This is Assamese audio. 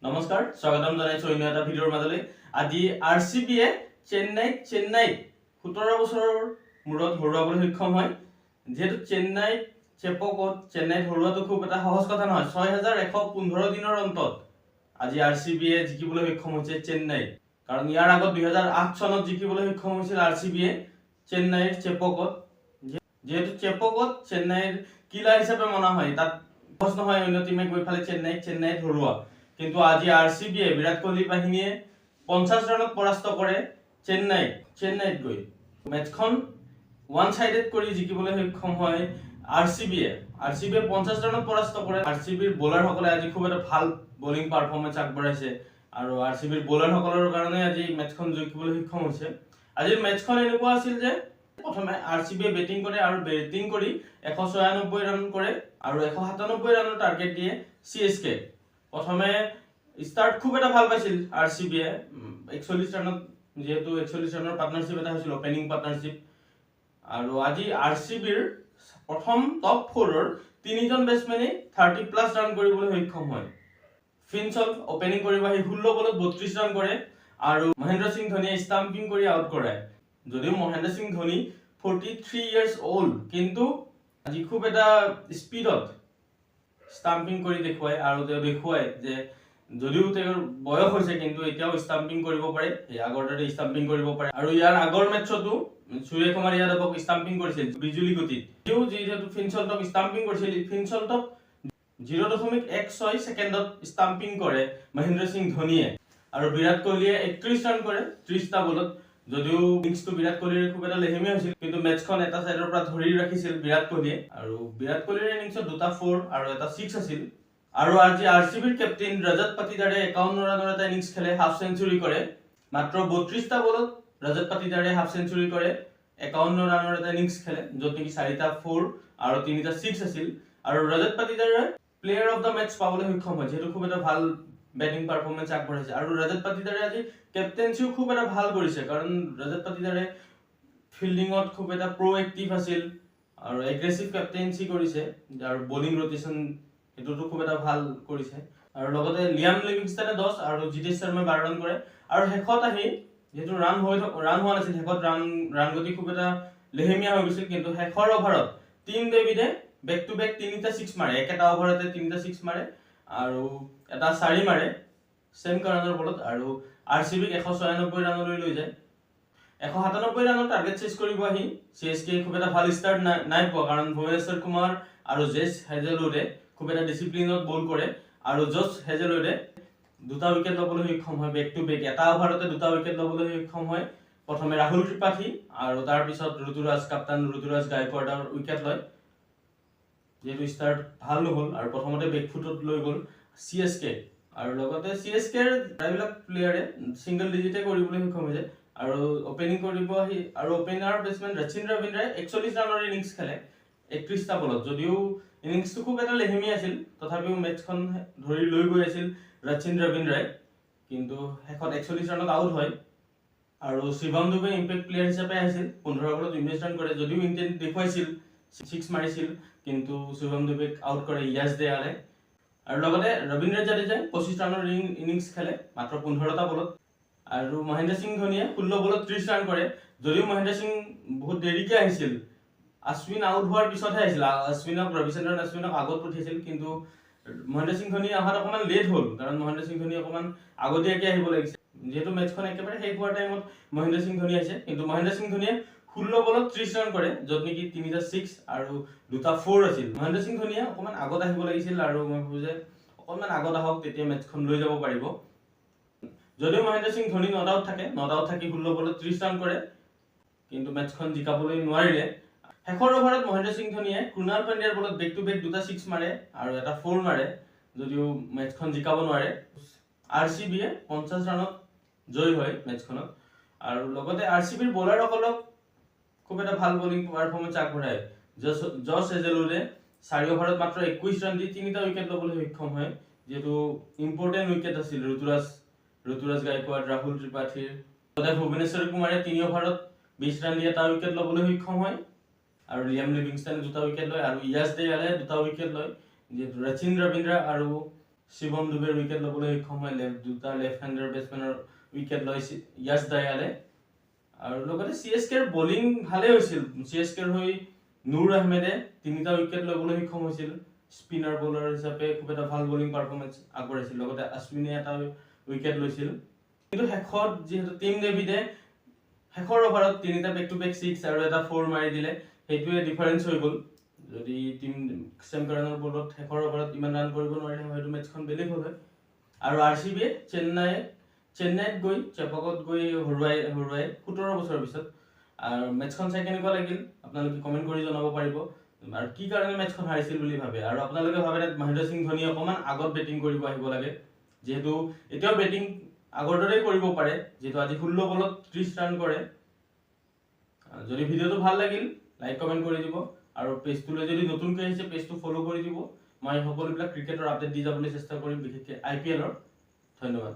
নমস্কাৰ স্বাগতম জনাইছো অন্য এটা ভিডিঅ'ৰ মাজলৈ। আজি আৰচিবিয়ে চেন্নাইত 17 বছৰৰ মূৰত হৰুৱাবলৈ সক্ষম হয়। যেহেতু চেন্নাইত হৰুৱাটো খুব এটা সহজ কথা নহয়। 6115 দিনৰ অন্তত আজি আৰচিবিয়ে জিকিবলৈ সক্ষম হৈছে চেন্নাইত। কাৰণ ইয়াৰ আগত 2008 চনত জিকিবলৈ সক্ষম হৈছিল আৰচিবিয়ে চেন্নাইৰ চেপকত। যেহেতু চেপকত চেন্নাইৰ কিলা হিচাপে মনা হয়, তাত সহজ নহয় অন্য টিমে গৈ ফালে চেন্নাইত হৰুৱা। কিন্তু আজি আৰচিবিয়ে বিৰাট কোহলি বাহিনীয়ে 50 ৰানত পৰাস্ত কৰে চেন্নাইত গৈ। মেচখন ওৱান সাইডেড কৰি জিকিবলৈ সক্ষম হয় আৰচিবিয়ে 50 ৰানত পৰাস্ত কৰে। আৰচিবিৰ বোলাৰসকলে আজি খুব এটা ভাল বলিং পাৰফৰ্মেন্স আগবঢ়াইছে আৰু আৰচিবিৰ বোলাৰসকলৰ কাৰণে আজি মেচখন জিকিবলৈ সক্ষম হৈছে। আজিৰ মেচখন এনেকুৱা আছিল যে প্ৰথমে আৰচিবিয়ে বেটিং কৰে আৰু বেটিং কৰি 196 ৰান কৰে আৰু 197 ৰানৰ টাৰ্গেট দিয়ে চিএছকে। প্ৰথমে ষ্টাৰ্ট খুব এটা ভাল পাইছিল আৰচিবিয়ে 41 ৰানত, যেহেতু 41 ৰানৰ পাৰ্টনাৰশ্বিপ এটা হৈছিল, অপেনিং পাৰ্টনাৰশ্বিপ। আৰু আজি আৰচিবিৰ প্ৰথম টপ 4ৰ তিনিজন বেটছমেনে 30+ ৰান কৰিবলৈ সক্ষম হয়। ফিনচল অপেনিং কৰিব আহি 16 বলত 32 ৰান কৰে আৰু মহেন্দ্ৰ সিং ধোনীয়ে ষ্টাম্পিং কৰি আউট কৰায়। যদিও মহেন্দ্ৰ সিং ধোনী 43 years old, কিন্তু আজি খুব এটা স্পীডত ষ্টাম্পিং কৰি দেখুৱায় আৰু তেওঁ দেখুৱায় যে যদিও তেওঁৰ বয়স হৈছে কিন্তু এতিয়াও ষ্টাম্পিং কৰিব পাৰে, আগৰ দৰে ষ্টাম্পিং কৰিব পাৰে। আৰু ইয়াৰ আগৰ মেচতো সূৰ্যকুমাৰ যাদৱক ষ্টাম্পিং কৰিছিল বিজুলী গতিত। যিহেতু ফিনচলটক ষ্টাম্পিং কৰিছিল, ফিনচলটক 0.16 ছেকেণ্ডত ষ্টাম্পিং কৰে মহেন্দ্ৰ সিং ধোনীয়ে। আৰু বিৰাট কোহলিয়ে 31 ৰান কৰে 30টা বলত। যদিও ইনিংছটো বিৰাট কোহলিৰ খুব এটা লেহেমীয়া হৈছিল, কিন্তু মেচখন এটা সাইডৰ পৰা ধৰি ৰাখিছিল বিৰাট কোহলিয়ে। আৰু বিৰাট কোহলিৰ ইনিংছত 2টা 4 আৰু এটা 6 আছিল। আৰু আজি আৰচিবিৰ কেপ্টেইন ৰজত পাটিদাৰে 51 ৰানৰ এটা ইনিংছ খেলে, হাফ সেঞ্চুৰী কৰে। মাত্ৰ 32টা বলত ৰজত পাটিদাৰে হাফ সেঞ্চুৰী কৰে, 51 ৰানৰ এটা ইনিংছ খেলে, য'ত নেকি 4টা 4 আৰু 3টা 6 আছিল। আৰু ৰজত পাটিদাৰে প্লেয়াৰ অফ দ্য মেচ পাবলৈ সক্ষম হয়, যেহেতু খুব এটা ভাল বেটিং পাৰফৰ্মেন্স আগবঢ়াইছে। আৰু ৰজত পাটিদাৰে আজি কেপ্টেইনচিও খুব এটা ভাল কৰিছে, কাৰণ ৰজত পাটিদাৰে ফিল্ডিঙত খুব এটা প্ৰ'এক্টিভ আছিল আৰু এগ্ৰেছিভ কেপ্টেইনচি কৰিছে আৰু বলিং ৰোটেশন এটোতো খুব এটা ভাল কৰিছে। আৰু লগতে লিয়াম লিভিংষ্টনে 10 আৰু জিতেশ শৰ্মাই 12 ৰান কৰে। আৰু শেষত আহি যেহেতু ৰান হোৱা নাছিল, শেষত ৰান গতি খুব এটা লেহেমীয়া হৈ গৈছিল, কিন্তু শেষৰ অভাৰত টিম ডেভিডে বেক টু বেক 3টা 6 মাৰে, একেটা অভাৰতে 3টা 6 মাৰে আৰু এটা 4 মাৰে চেম কাৰণৰ বলত, আৰু আৰচিবিক 196 ৰানলৈ লৈ যায়। 197 ৰানৰ টাৰ্গেট চেজ কৰিব আহি চিএছকে খুব এটা ভাল ষ্টাৰ্ট নাই পোৱা, কাৰণ ভুৱনেশ্বৰ কুমাৰ আৰু জেছ হেজেলউডে খুব এটা ডিসিপ্লিনত বল কৰে আৰু জছ হেজেলউডে 2টা উইকেট ল'বলৈ সক্ষম হয় বেক টু বেক। এটা অভাৰতে 2টা উইকেট ল'বলৈ সক্ষম হয়। প্ৰথমে ৰাহুল ত্ৰিপাঠী আৰু তাৰ পিছত কাপ্তান ঋতুৰাজ গায়কোৱাডৰ উইকেট লয়, যেহেতু ষ্টাৰ্ট ভাল নহ'ল আৰু প্ৰথমতে বেকফুটত লৈ গ'ল চিএছকে। আৰু লগতে চিএছকেৰ প্ৰায়বিলাক প্লেয়াৰে সিংগল ডিজিটে কৰিবলৈ সক্ষম হৈছে। আৰু অপেনিং কৰিব আহি আৰু অপেনাৰ বেটসমেন ৰচিন ৰবীন্দ্ৰাই 41 ৰানৰ ইনিংছ খেলে 31টা বলত। যদিও ইনিংছটো খুব এটা লেহেমীয়া আছিল, তথাপিও মেচখন ধৰি লৈ গৈ আছিল ৰচিন ৰবীন্দ্ৰাই, কিন্তু শেষত 41 ৰানত আউট হয়। আৰু শিৱম দুবে ইম্পেক্ট প্লেয়াৰ হিচাপে আহিছিল, 15 বলত 19 ৰান কৰে। যদিও ইণ্টেন্ট দেখুৱাইছিল, 6 মাৰিছিল, কিন্তু শিৱম দুবেক আউট কৰে ইয়াছ দেয়ালে। আৰু লগতে ৰবীন্দ্ৰ জাদেজাই 25 ৰানৰ ইনিংছ খেলে মাত্ৰ 15টা বলত। আৰু মহেন্দ্ৰ সিং ধোনীয়ে 16 বলত 30 ৰান কৰে। যদিও মহেন্দ্ৰ সিং বহুত দেৰিকে আহিছিল, অশ্বিন আউট হোৱাৰ পিছতহে আহিছিল, ৰবিচন্দ্ৰন অশ্বিনক আগত পঠিয়াইছিল, কিন্তু মহেন্দ্ৰ সিং ধোনী অহাত অকণমান লেট হ'ল, কাৰণ মহেন্দ্ৰ সিং ধোনী অকণমান আগতীয়াকে আহিব লাগিছিল। যেহেতু মেচখন একেবাৰে শেষ হোৱাৰ টাইমত মহেন্দ্ৰ সিং ধোনী আহিছে, কিন্তু মহেন্দ্ৰ সিং ধোনীয়ে 16 বলত 30 ৰান কৰে, য'ত নেকি 3টা 6 আৰু 2টা 4 আছিল। মহেন্দ্ৰ সিং ধোনীয়ে অকণমান আগত আহিব লাগিছিল আৰু মই ভাবো যে অকণমান আগত আহক, তেতিয়া মেচখন লৈ যাব পাৰিব। যদিও মহেন্দ্ৰ সিং ধোনী নট আউট থাকি 16 বলত 30 ৰান কৰে, কিন্তু মেচখন জিকাবলৈ নোৱাৰিলে। শেষৰ অভাৰত মহেন্দ্ৰ সিং ধোনীয়ে কৃণাল পাণ্ডিয়াৰ বলত বেক টু বেক 2টা 6 মাৰে আৰু এটা 4 মাৰে, যদিও মেচখন জিকাব নোৱাৰে। আৰচিবিয়ে 50 ৰানত জয়ী হয় মেচখনত। আৰু লগতে আৰচিবিৰ বোলাৰসকলক খুব এটা ভাল বলিং পাৰফৰ্মেন্স আগবঢ়ায়। জছ হেজেলউডে 4 অভাৰত মাত্ৰ 21 ৰান দি 3টা উইকেট ল'বলৈ সক্ষম হয়, যেহেতু ইম্পৰ্টেণ্ট উইকেট আছিল ঋতুৰাজ গায়কোৱাড, ৰাহুল ত্ৰিপাঠীৰ। লগতে ভুৱনেশ্বৰ কুমাৰে 3 অভাৰত 20 ৰান দি এটা উইকেট ল'বলৈ সক্ষম হয়, আৰু লিয়াম লিভিংষ্টনে 2টা উইকেট লয়, আৰু ইয়াছ দেয়ালে 2টা উইকেট লয়, যিহেতু ৰচিন ৰবীন্দ্ৰ আৰু শিৱম দুবেৰ উইকেট ল'বলৈ সক্ষম হয়, দুটা লেফ্ট হেণ্ডাৰ বেটছমেনৰ উইকেট লৈ য়াছ দয়ালে। আৰু লগতে CSKৰ বলিং ভালে হৈছিল, CSKৰ হৈ নুৰ আহমেদে 3টা উইকেট ল'বলৈ সক্ষম হৈছিল, স্পিনাৰ বলাৰ হিচাপে খুব এটা ভাল বলিং পাৰফৰ্মেঞ্চ আগবঢ়াইছিল, লগতে আশ্বিনে এটা উইকেট লৈছিল। কিন্তু শেষত যিহেতু টিম ডেভিডে শেষৰ অভাৰত 3টা বেক টু বেক 6 আৰু এটা 4 মাৰি দিলে, সেইটোৱে ডিফাৰেঞ্চ হৈ গ'ল। যদি টিম চেম কাৰণৰ বলত শেষৰ অভাৰত ইমান ৰান কৰিব নোৱাৰিলে হয়তো মেটচখন বেলেগ হ'ল হয়। আৰু RCBয়ে চেন্নাইত গৈ চেপকত গৈ হৰুৱাই 17 বছৰৰ পিছত। আৰু মেটচখন চাই কেনেকুৱা লাগিল আপোনালোকে কমেণ্ট কৰি জনাব পাৰিব, আৰু কি কাৰণে মেটচখন হাৰিছিল বুলি ভাবে, আৰু আপোনালোকে ভাবে মহেন্দ্ৰ সিং ধোনী অকমান আগত বেটিং কৰিব আহিব লাগে, যিহেতু এতিয়াও বেটিং আগৰ দৰেই কৰিব পাৰে, যিহেতু আজি 16 বলত 30 ৰান কৰে। যদি ভিডিঅ'টো ভাল লাগিল লাইক কমেণ্ট কৰি দিব, আৰু পেজটোলৈ যদি নতুনকৈ আহিছে পেজটো ফ'ল' কৰি দিব। মই সকলোবিলাক ক্ৰিকেটৰ আপডেট দি যাবলৈ চেষ্টা কৰিম, বিশেষকৈ IPLৰ। ধন্যবাদ।